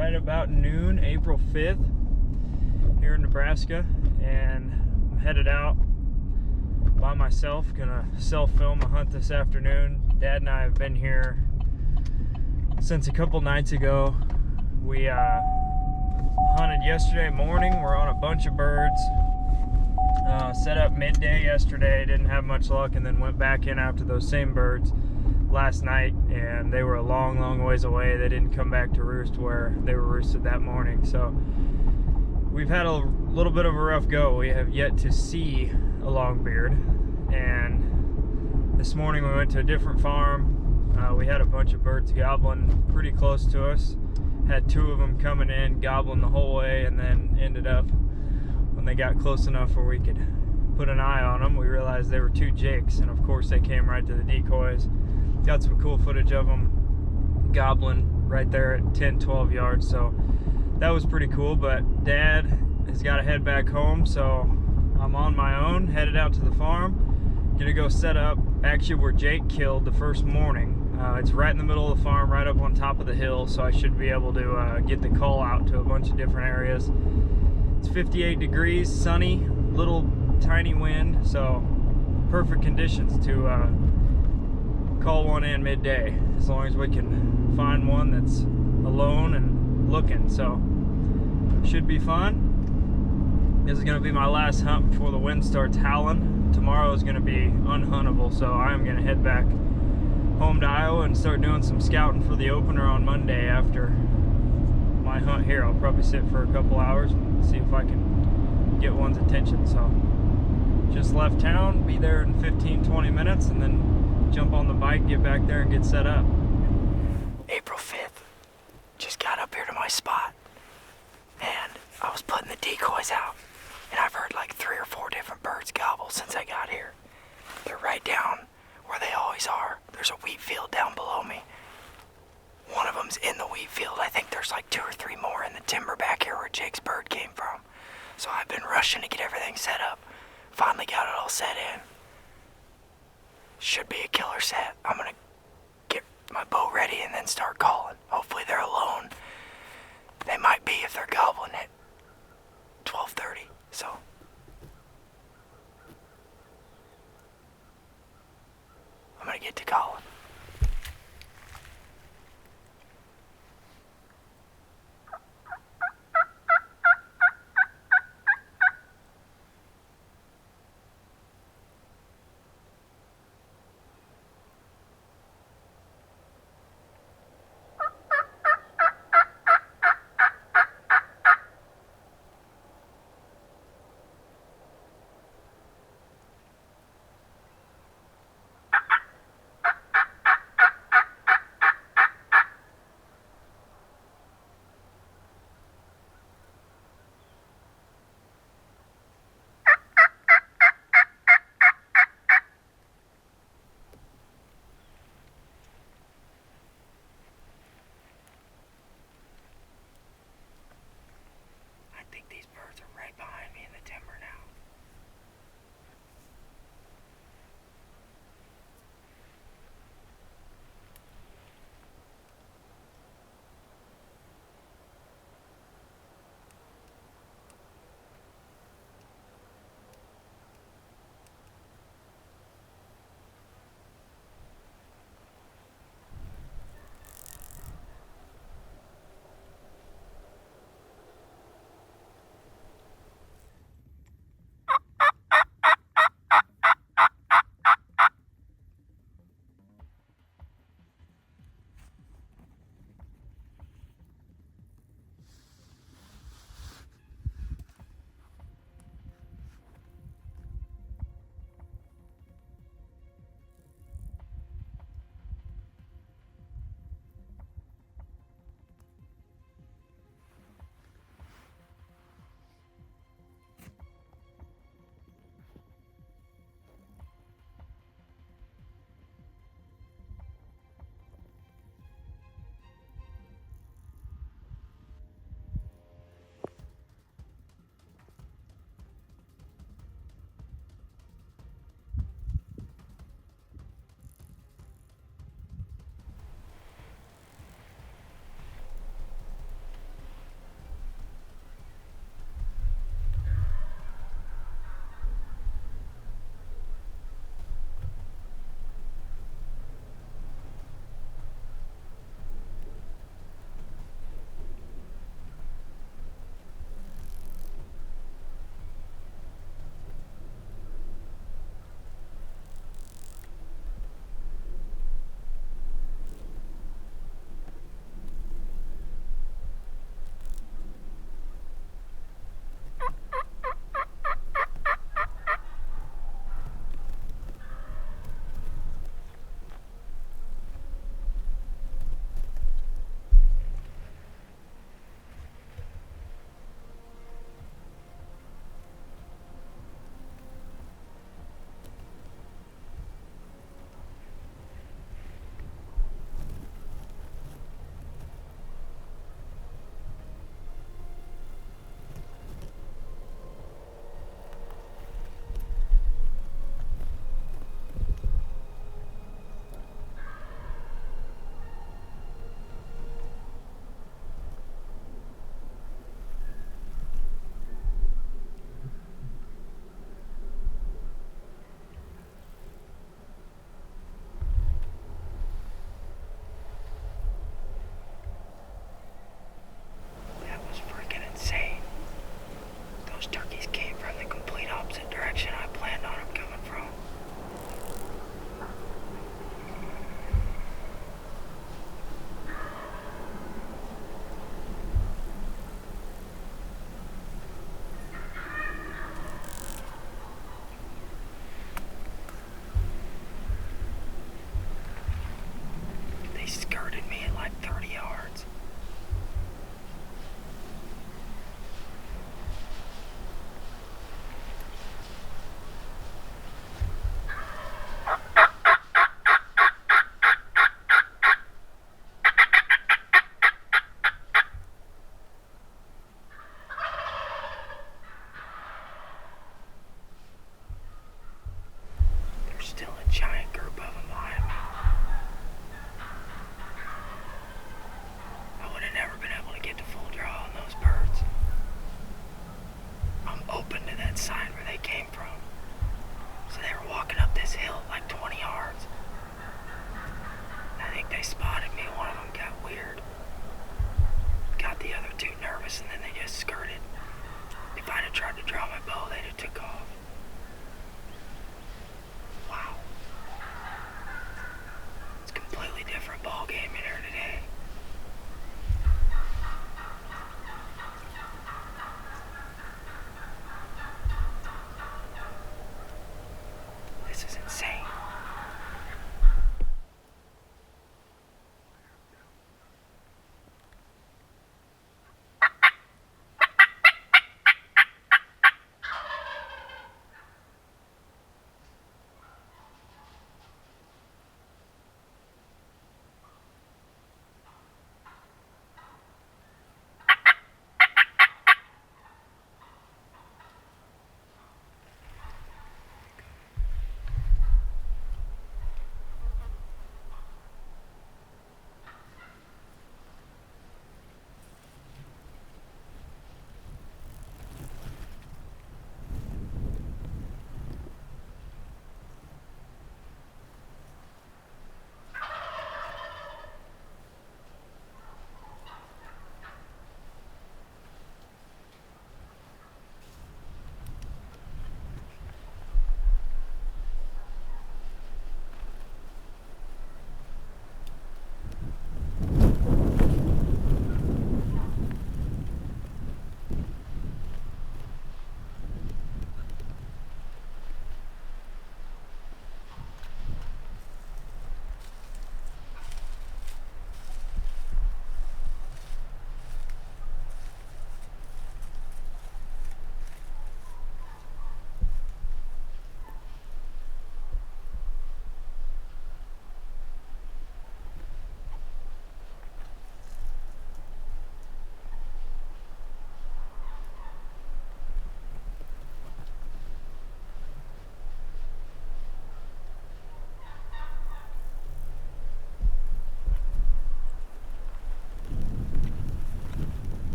right about noon, April 5th, here in Nebraska, and I'm headed out by myself. Gonna self-film a hunt this afternoon. Dad and I have been here since a couple nights ago. We hunted yesterday morning. We're on a bunch of birds. Set up midday yesterday, didn't have much luck, and then went back in after those same birds last night, and they were a long ways away. They didn't come back to roost where they were roosted that morning. So we've had a little bit of a rough go. We have yet to see a longbeard, and this morning we went to a different farm. We had a bunch of birds gobbling pretty close to us. Had two of them coming in, gobbling the whole way, and then ended up, when they got close enough where we could put an eye on them, we realized they were two jakes, and of course they came right to the decoys. Got some cool footage of them gobbling right there at 10-12 yards, so that was pretty cool. But Dad has got to head back home, so I'm on my own, headed out to the farm. Gonna go set up actually where Jake killed the first morning. It's right in the middle of the farm, right up on top of the hill, so I should be able to get the call out to a bunch of different areas. It's 58 degrees, sunny, little tiny wind, so perfect conditions to call one in midday, as long as we can find one that's alone and looking. So should be fun. This is going to be my last hunt before the wind starts howling. Tomorrow is going to be unhuntable, so I am going to head back home to Iowa and start doing some scouting for the opener on Monday after my hunt here. I'll probably sit for a couple hours and see if I can get one's attention. So just left town, be there in 15-20 minutes, and then jump on the bike, get back there and get set up. April 5th, just got up here to my spot, and I was putting the decoys out, and I've heard like 3 or 4 different birds gobble since I got here. They're right down where they always are. There's a wheat field down below me. One of them's in the wheat field. I think there's like 2 or 3 more in the timber back here where Jake's bird came from. So I've been rushing to get everything set up. Finally got it all set in. Should be a killer set. I'm gonna get my bow ready and then start calling. Hopefully they're alone. They might be if they're gobbling at 12:30. So I'm gonna get to calling. that sign where they came from. So they were walking up this hill like 20 yards. I think they spotted me. One of them got weird. Got the other two nervous, and then they just skirted. If I'd have tried to draw my bow, they'd have took off. Wow. It's a completely different ball game in here today. This is insane.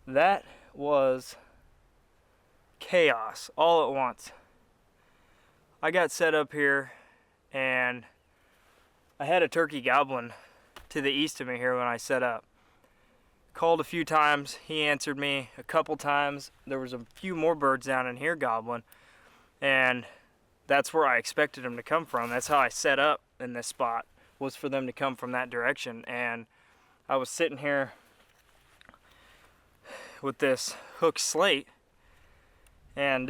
That was chaos all at once. I got set up here and I had a turkey goblin to the east of me here when I set up. Called a few times, he answered me a couple times. There was a few more birds down in here gobbling, and that's where I expected them to come from. That's how I set up in this spot, was for them to come from that direction. And I was sitting here with this hook slate, and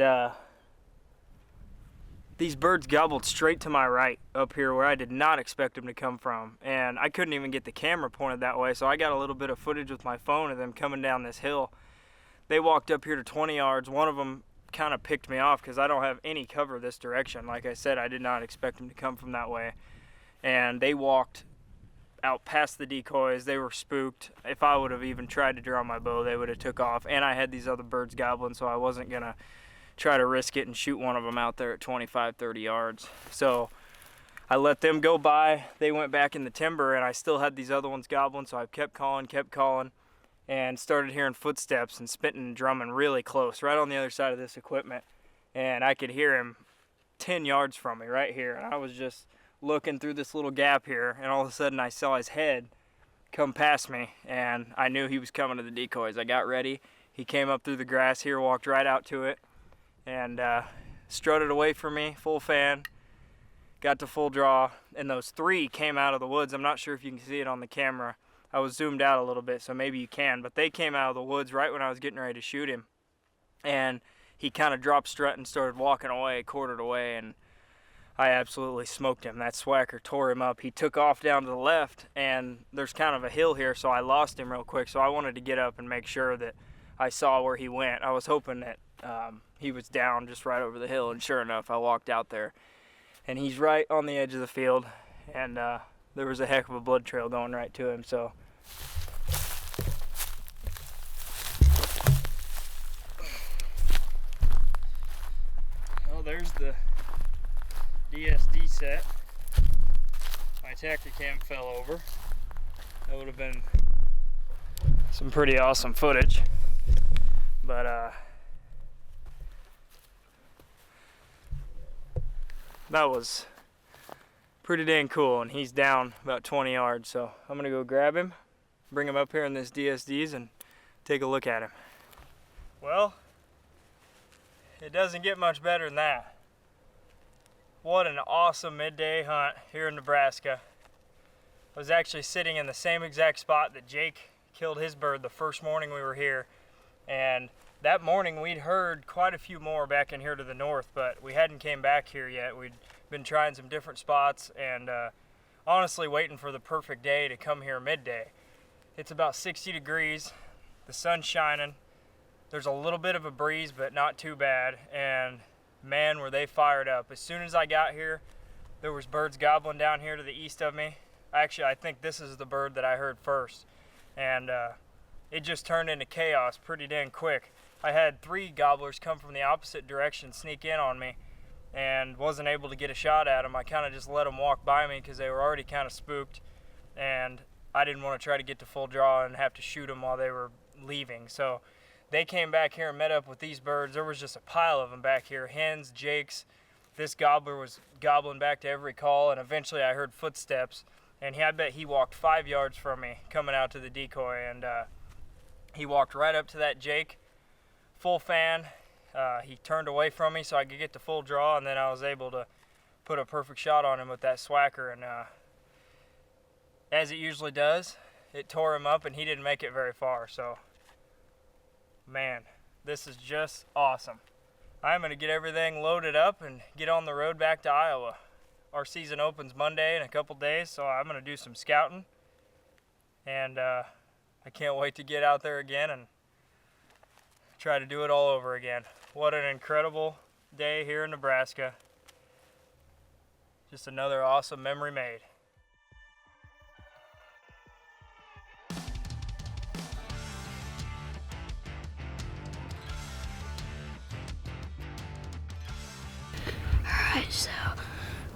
these birds gobbled straight to my right up here where I did not expect them to come from, and I couldn't even get the camera pointed that way, so I got a little bit of footage with my phone of them coming down this hill. They walked up here to 20 yards. One of them kind of picked me off because I don't have any cover this direction. Like I said, I did not expect them to come from that way, and they walked out past the decoys. They were spooked. If I would have even tried to draw my bow, they would have took off, and I had these other birds gobbling, so I wasn't gonna try to risk it and shoot one of them out there at 25, 30 yards. So I let them go by. They went back in the timber, and I still had these other ones gobbling, so I kept calling, and started hearing footsteps and spitting and drumming really close, right on the other side of this equipment. And I could hear him 10 yards from me right here. And I was just looking through this little gap here, and all of a sudden I saw his head come past me, and I knew he was coming to the decoys. I got ready. He came up through the grass here, walked right out to it, and strutted away from me, full fan. Got to full draw, and those three came out of the woods. I'm not sure if you can see it on the camera. I was zoomed out a little bit, so maybe you can, but they came out of the woods right when I was getting ready to shoot him. And he kind of dropped strut and started walking away, quartered away, and I absolutely smoked him. That swacker tore him up. He took off down to the left, and there's kind of a hill here, so I lost him real quick. So I wanted to get up and make sure that I saw where he went. I was hoping that he was down just right over the hill, and sure enough, I walked out there. And he's right on the edge of the field, and there was a heck of a blood trail going right to him. So well, there's the DSD set. My Tacticam fell over. That would have been some pretty awesome footage, but that was pretty dang cool, and he's down about 20 yards, so I'm gonna go grab him, bring him up here in this DSDs, and take a look at him. Well, it doesn't get much better than that. What an awesome midday hunt here in Nebraska. I was actually sitting in the same exact spot that Jake killed his bird the first morning we were here, and that morning we'd heard quite a few more back in here to the north, but we hadn't came back here yet. We'd been trying some different spots, and honestly waiting for the perfect day to come here midday. It's about 60 degrees, the sun's shining, there's a little bit of a breeze, but not too bad, and man, were they fired up. As soon as I got here, there was birds gobbling down here to the east of me. Actually, I think this is the bird that I heard first, and it just turned into chaos pretty dang quick. I had 3 gobblers come from the opposite direction, sneak in on me, and wasn't able to get a shot at them. I kind of just let them walk by me because they were already kind of spooked, and I didn't want to try to get to full draw and have to shoot them while they were leaving. So they came back here and met up with these birds. There was just a pile of them back here, hens, jakes. This gobbler was gobbling back to every call, and eventually I heard footsteps, and I bet he walked 5 yards from me coming out to the decoy, and he walked right up to that jake, full fan. He turned away from me so I could get to full draw, and then I was able to put a perfect shot on him with that swacker, and as it usually does, it tore him up and he didn't make it very far. So man, this is just awesome. I'm going to get everything loaded up and get on the road back to Iowa. Our season opens Monday in a couple days, so I'm going to do some scouting, and I can't wait to get out there again and try to do it all over again. What an incredible day here in Nebraska. Just another awesome memory made. Alright, so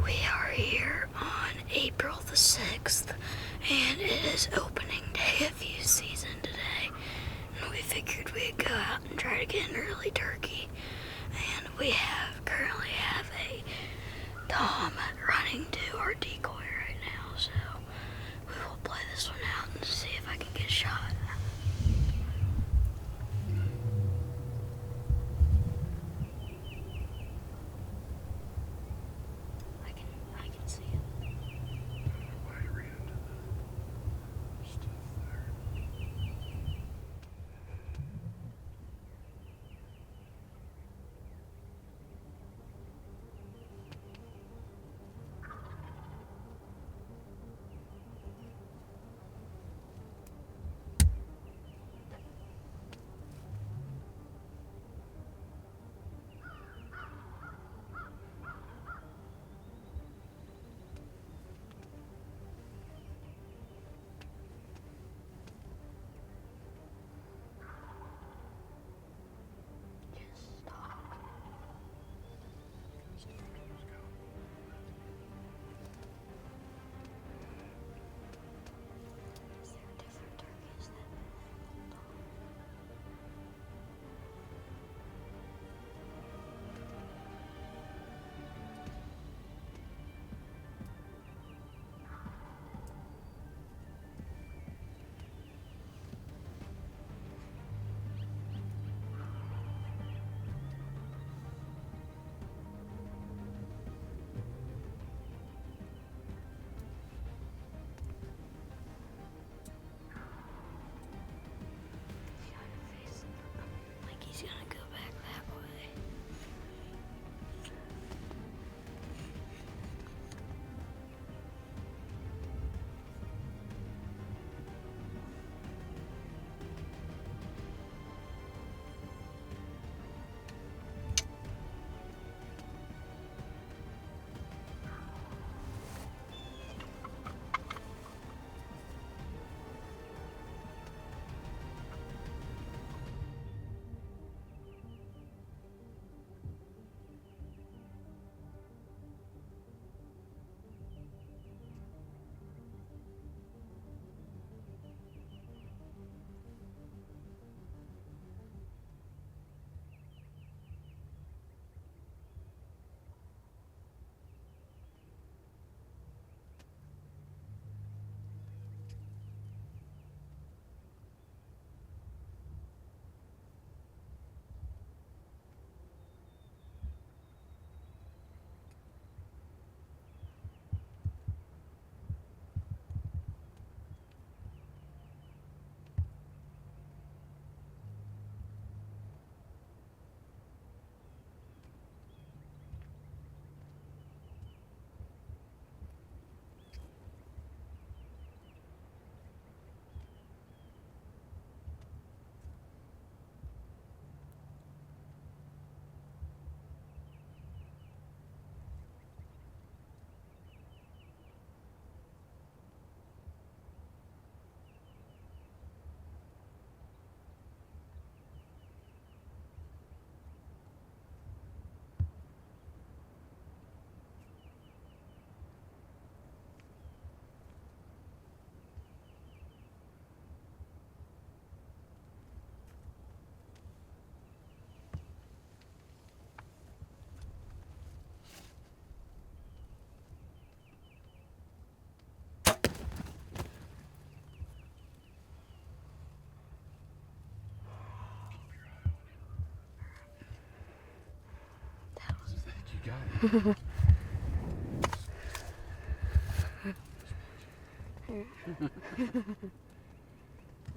we are here on April the 6th, and it is opening day of youth season today. And we figured we'd go out and try to get an early turkey. And we currently have a Tom running to our decoy right now, so we will play this one out and see if I can get a shot. I can see it.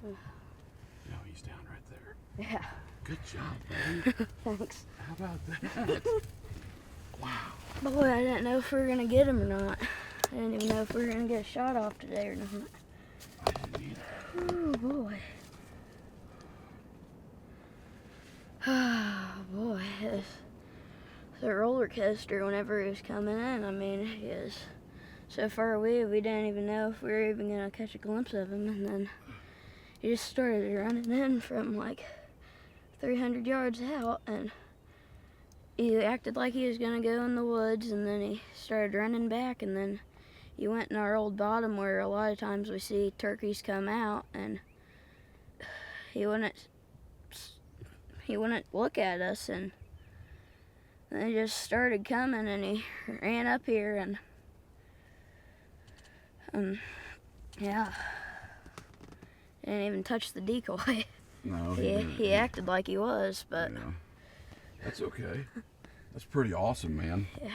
No, he's down right there. Yeah. Good job, buddy. Thanks. How about that? Wow. Boy, I didn't know if we were gonna get him or not. I didn't even know if we were gonna get a shot off today or not. I didn't either. Oh boy. Oh boy. It's a roller coaster whenever he was coming in. I mean, he is so far away we didn't even know if we were even gonna catch a glimpse of him, and then he just started running in from like 300 yards out, and he acted like he was gonna go in the woods, and then he started running back, and then he went in our old bottom where a lot of times we see turkeys come out, and he wouldn't look at us, and then he just started coming, and he ran up here, and yeah, didn't even touch the decoy. No, He acted like he was, but yeah. That's okay. That's pretty awesome, man. yeah.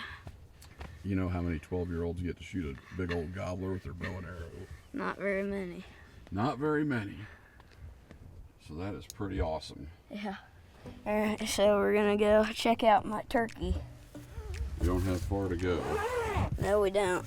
You know how many 12-year-olds get to shoot a big old gobbler with their bow and arrow? Not very many. Not very many. So that is pretty awesome. Yeah. Alright, so we're gonna go check out my turkey. We don't have far to go. No, we don't.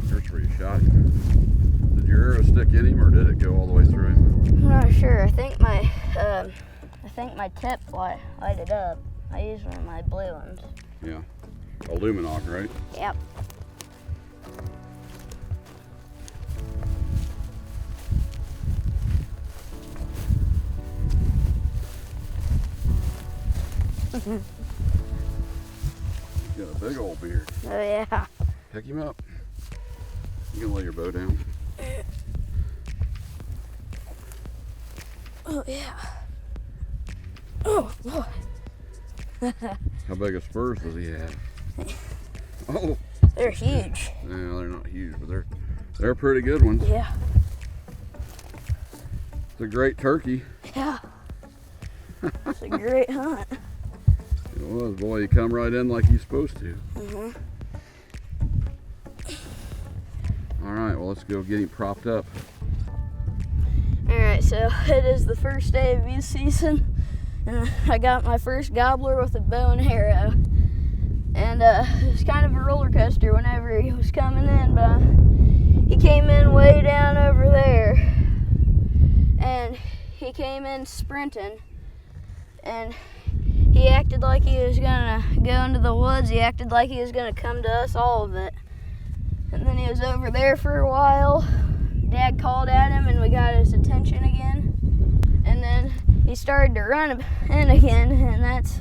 Here's where you shot him. Did your arrow stick in him, or did it go all the way through him? I'm not sure. I think my tip lighted up. I used one of my blue ones. Yeah. Aluminum, right? Yep. He's got a big old beard. Oh yeah. Pick him up. You can lay your bow down. Oh yeah. Oh boy. How big of spurs does he have? Oh, They're huge. no, they're not huge, but they're pretty good ones. Yeah. It's a great turkey. Yeah. It's a great hunt. It was, boy. You come right in like you're supposed to. Mhm. All right, well, let's go get him propped up. Alright, so it is the first day of youth season, and I got my first gobbler with a bow and arrow. And it was kind of a roller coaster whenever he was coming in, but he came in way down over there, and he came in sprinting, and he acted like he was gonna go into the woods. He acted like he was gonna come to us, all of it. And then he was over there for a while. Dad called at him and we got his attention again. And then he started to run in again, and that's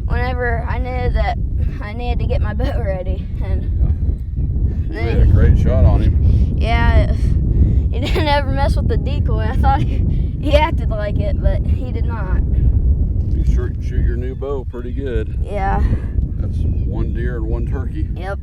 whenever I knew that I needed to get my bow ready. And You made a great shot on him. yeah, he didn't ever mess with the decoy. I thought he acted like it, but he did not. You shoot your new bow pretty good. Yeah, That's one deer and one turkey. yep.